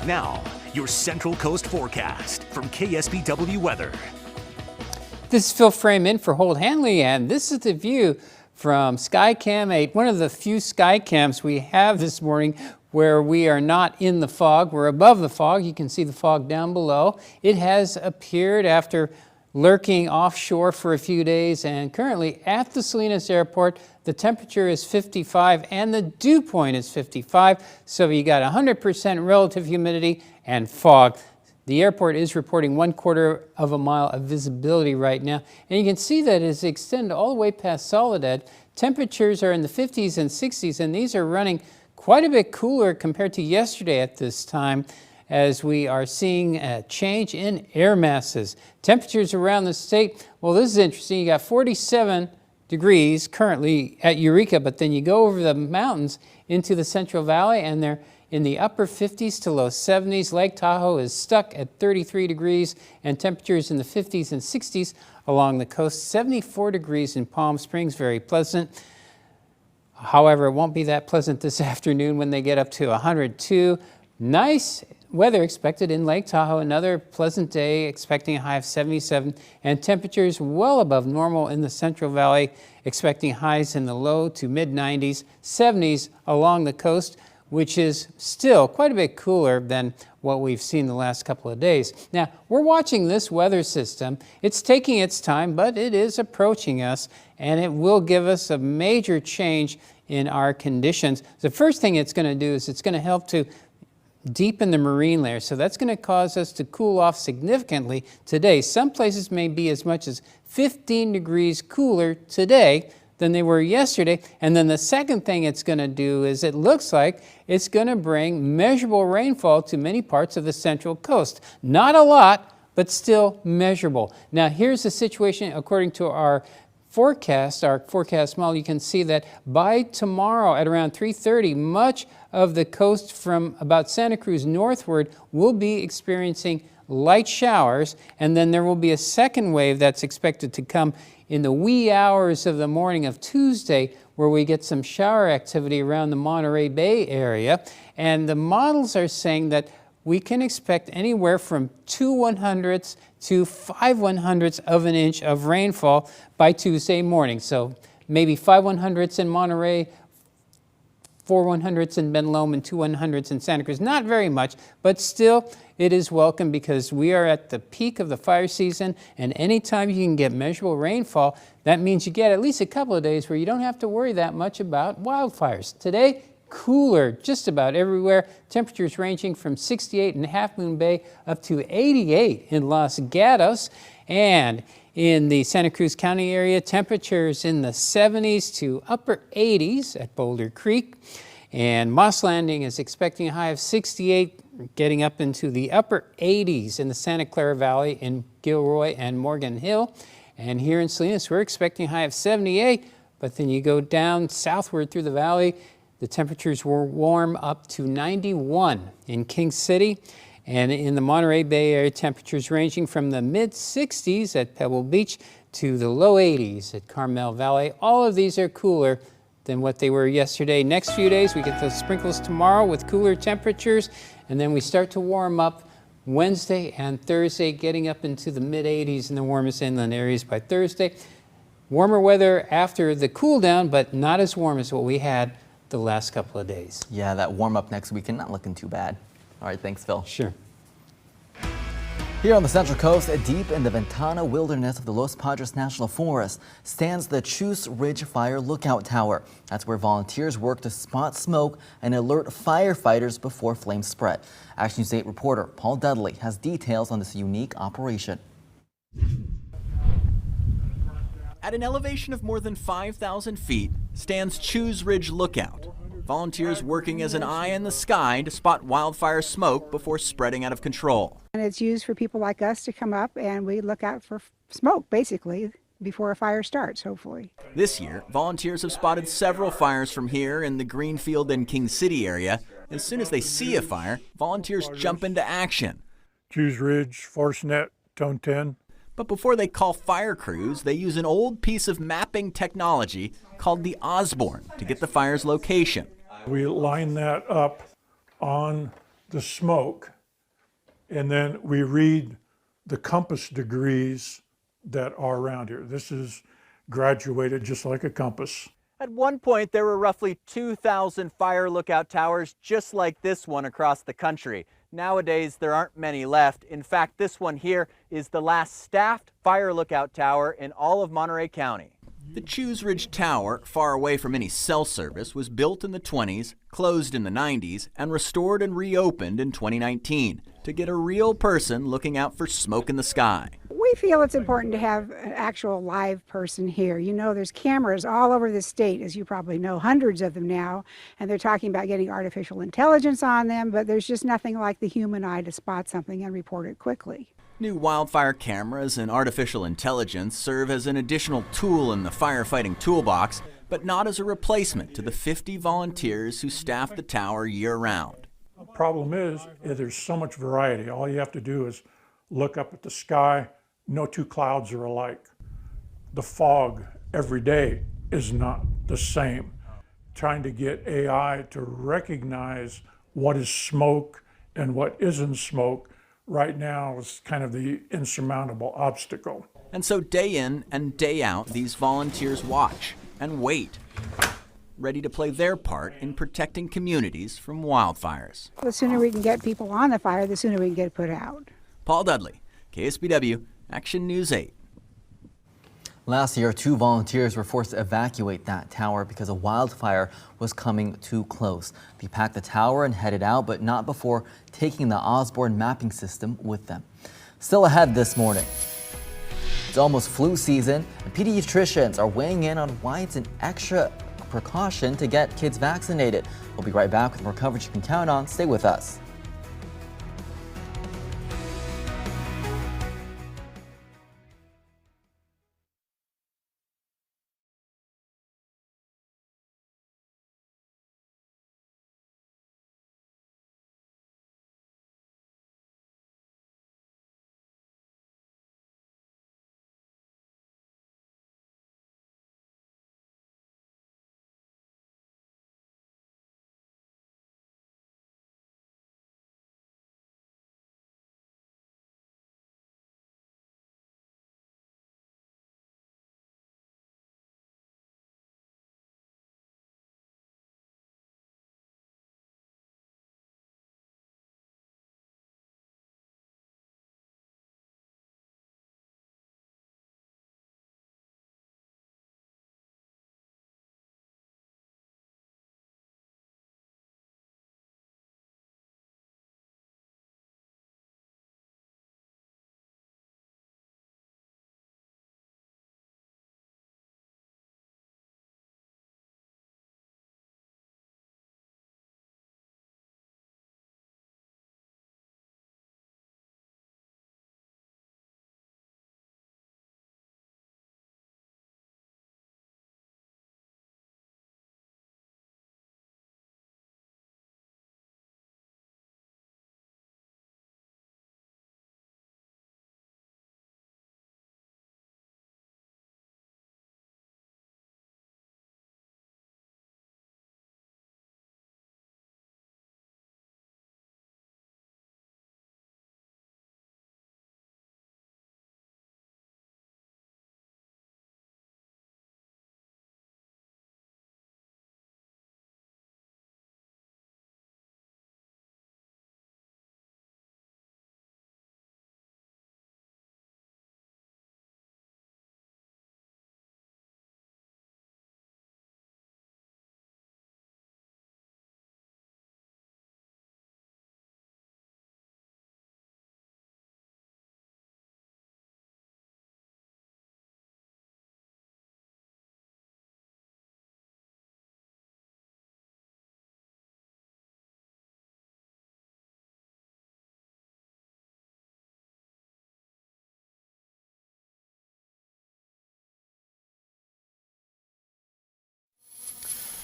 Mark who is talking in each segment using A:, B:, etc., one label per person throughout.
A: Now, your Central Coast forecast from KSBW Weather.
B: This is Phil Frame in for Holt Hanley, and this is the view from Skycam 8, one of the few Skycams we have this morning where we are not in the fog. We're above the fog. You can see the fog down below. It has appeared after lurking offshore for a few days, and currently at the Salinas Airport, the temperature is 55 and the dew point is 55, so you got 100% relative humidity and fog. The airport is reporting 1/4 of a mile of visibility right now, and you can see that it's extended all the way past Soledad. Temperatures are in the 50s and 60s, and these are running quite a bit cooler compared to yesterday at this time, as we are seeing a change in air masses. Temperatures around the state, well, this is interesting. You got 47 degrees currently at Eureka, but then you go over the mountains into the Central Valley and they're in the upper 50s to low 70s. Lake Tahoe is stuck at 33 degrees and temperatures in the 50s and 60s along the coast. 74 degrees in Palm Springs, very pleasant. However, it won't be that pleasant this afternoon when they get up to 102. Nice weather expected in Lake Tahoe. Another pleasant day, expecting a high of 77, and temperatures well above normal in the Central Valley, expecting highs in the low to mid 90s, 70s along the coast, which is still quite a bit cooler than what we've seen the last couple of days. Now, we're watching this weather system. It's taking its time, but it is approaching us, and it will give us a major change in our conditions. The first thing it's going to do is it's going to help to deepen the marine layer, so that's going to cause us to cool off significantly today. Some places may be as much as 15 degrees cooler today than they were yesterday. And then the second thing it's going to do is it looks like it's going to bring measurable rainfall to many parts of the Central Coast. Not a lot, but still measurable. Now here's the situation according to our forecast model. You can see that by tomorrow at around 3:30, much of the coast from about Santa Cruz northward will be experiencing light showers, and then there will be a second wave that's expected to come in the wee hours of the morning of Tuesday, where we get some shower activity around the Monterey Bay area. And the models are saying that we can expect anywhere from 2/100ths to 5/100ths of an inch of rainfall by Tuesday morning. So maybe 5/100ths in Monterey, 4/100ths in Ben Lomond, and 2/100ths in Santa Cruz. Not very much, but still it is welcome because we are at the peak of the fire season, and anytime you can get measurable rainfall, that means you get at least a couple of days where you don't have to worry that much about wildfires. Today, cooler just about everywhere. Temperatures ranging from 68 in Half Moon Bay up to 88 in Los Gatos. And in the Santa Cruz County area, temperatures in the 70s to upper 80s at Boulder Creek. And Moss Landing is expecting a high of 68, getting up into the upper 80s in the Santa Clara Valley in Gilroy and Morgan Hill. And here in Salinas, we're expecting a high of 78, but then you go down southward through the valley, the temperatures will warm up to 91 in King City. And in the Monterey Bay area, temperatures ranging from the mid-60s at Pebble Beach to the low 80s at Carmel Valley. All of these are cooler than what they were yesterday. Next few days, we get those sprinkles tomorrow with cooler temperatures, and then we start to warm up Wednesday and Thursday, getting up into the mid-80s in the warmest inland areas by Thursday. Warmer weather after the cool down, but not as warm as what we had the last couple of days.
C: Yeah, that warm up next weekend not looking too bad. All right, thanks, Phil.
B: Sure.
C: Here on the Central Coast, deep in the Ventana wilderness of the Los Padres National Forest, stands the Chus Ridge Fire Lookout Tower. That's where volunteers work to spot smoke and alert firefighters before flames spread. Action News 8 reporter Paul Dudley has details on this unique operation.
D: At an elevation of more than 5,000 feet stands Chus Ridge Lookout. Volunteers working as an eye in the sky to spot wildfire smoke before spreading out of control.
E: And it's used for people like us to come up and we look out for smoke, basically, before a fire starts, hopefully.
D: This year, volunteers have spotted several fires from here in the Greenfield and King City area. As soon as they see a fire, volunteers jump into action.
F: Chus Ridge, Forest Net, Tone 10.
D: But before they call fire crews, they use an old piece of mapping technology called the Osborne to get the fire's location.
F: We line that up on the smoke and then we read the compass degrees that are around here. This is graduated just like a compass.
D: At one point, there were roughly 2,000 fire lookout towers just like this one across the country. Nowadays, there aren't many left. In fact, this one here is the last staffed fire lookout tower in all of Monterey County. The Chews Ridge Tower, far away from any cell service, was built in the 20s, closed in the 90s, and restored and reopened in 2019 to get a real person looking out for smoke in the sky.
E: We feel it's important to have an actual live person here. You know, there's cameras all over the state, as you probably know, hundreds of them now, and they're talking about getting artificial intelligence on them, but there's just nothing like the human eye to spot something and report it quickly.
D: New wildfire cameras and artificial intelligence serve as an additional tool in the firefighting toolbox, but not as a replacement to the 50 volunteers who staff the tower year-round.
F: The problem is there's so much variety. All you have to do is look up at the sky. No two clouds are alike. The fog every day is not the same. Trying to get AI to recognize what is smoke and what isn't smoke right now is kind of the insurmountable obstacle.
D: And so day in and day out, these volunteers watch and wait, ready to play their part in protecting communities from wildfires.
E: The sooner we can get people on the fire, the sooner we can get it put out.
D: Paul Dudley, KSBW, Action News 8.
C: Last year, 2 volunteers were forced to evacuate that tower because a wildfire was coming too close. They packed the tower and headed out, but not before taking the Osborne mapping system with them. Still ahead this morning, it's almost flu season, and pediatricians are weighing in on why it's an extra precaution to get kids vaccinated. We'll be right back with more coverage you can count on. Stay with us.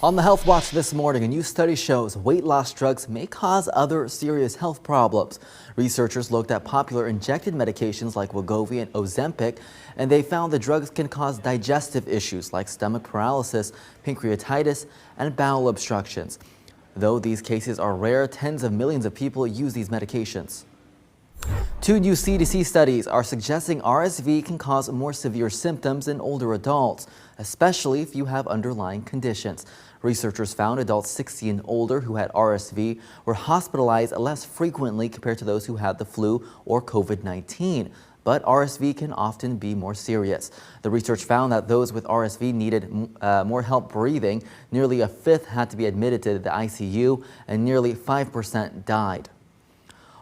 C: On the Health Watch this morning, a new study shows weight loss drugs may cause other serious health problems. Researchers looked at popular injected medications like Wegovy and Ozempic, and they found the drugs can cause digestive issues like stomach paralysis, pancreatitis, and bowel obstructions. Though these cases are rare, tens of millions of people use these medications. Two new CDC studies are suggesting RSV can cause more severe symptoms in older adults, especially if you have underlying conditions. Researchers found adults 60 and older who had RSV were hospitalized less frequently compared to those who had the flu or COVID-19. But RSV can often be more serious. The research found that those with RSV needed more help breathing. Nearly a fifth had to be admitted to the ICU, and nearly 5% died.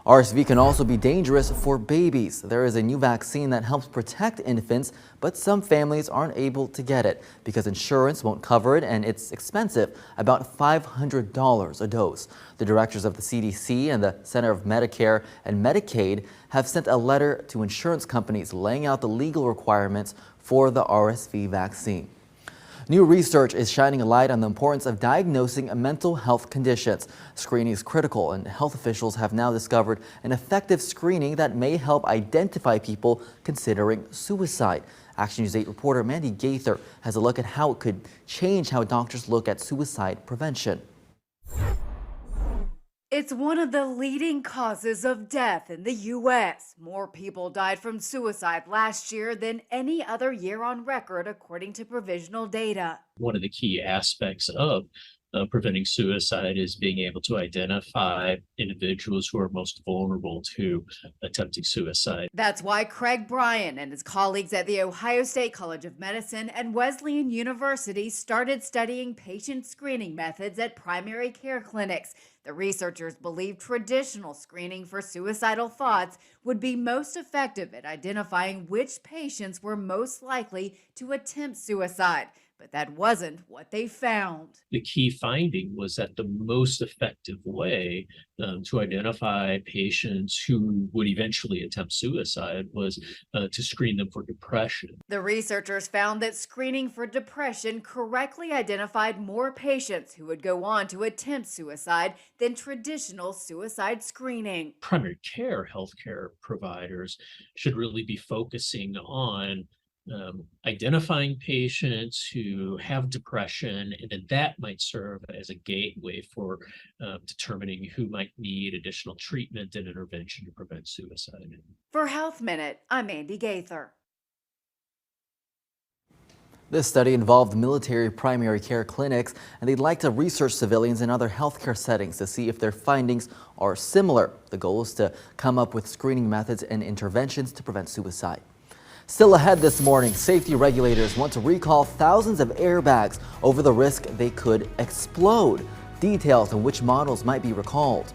C: RSV can also be dangerous for babies. There is a new vaccine that helps protect infants, but some families aren't able to get it because insurance won't cover it and it's expensive, about $500 a dose. The directors of the CDC and the Center of Medicare and Medicaid have sent a letter to insurance companies laying out the legal requirements for the RSV vaccine. New research is shining a light on the importance of diagnosing mental health conditions. Screening is critical, and health officials have now discovered an effective screening that may help identify people considering suicide. Action News 8 reporter Mandy Gaither has a look at how it could change how doctors look at suicide prevention.
G: It's one of the leading causes of death in the U.S. More people died from suicide last year than any other year on record, according to provisional data.
H: One of the key aspects of preventing suicide is being able to identify individuals who are most vulnerable to attempting suicide.
G: That's why Craig Bryan and his colleagues at the Ohio State College of Medicine and Wesleyan University started studying patient screening methods at primary care clinics. The researchers believe traditional screening for suicidal thoughts would be most effective at identifying which patients were most likely to attempt suicide. But that wasn't what they found.
H: The key finding was that the most effective way to identify patients who would eventually attempt suicide was to screen them for depression.
G: The researchers found that screening for depression correctly identified more patients who would go on to attempt suicide than traditional suicide screening.
H: Primary care healthcare providers should really be focusing on identifying patients who have depression, and then that might serve as a gateway for determining who might need additional treatment and intervention to prevent suicide.
G: For Health Minute, I'm Mandy Gaither.
C: This study involved military primary care clinics, and they'd like to research civilians in other healthcare settings to see if their findings are similar. The goal is to come up with screening methods and interventions to prevent suicide. Still ahead this morning, safety regulators want to recall thousands of airbags over the risk they could explode. Details on which models might be recalled.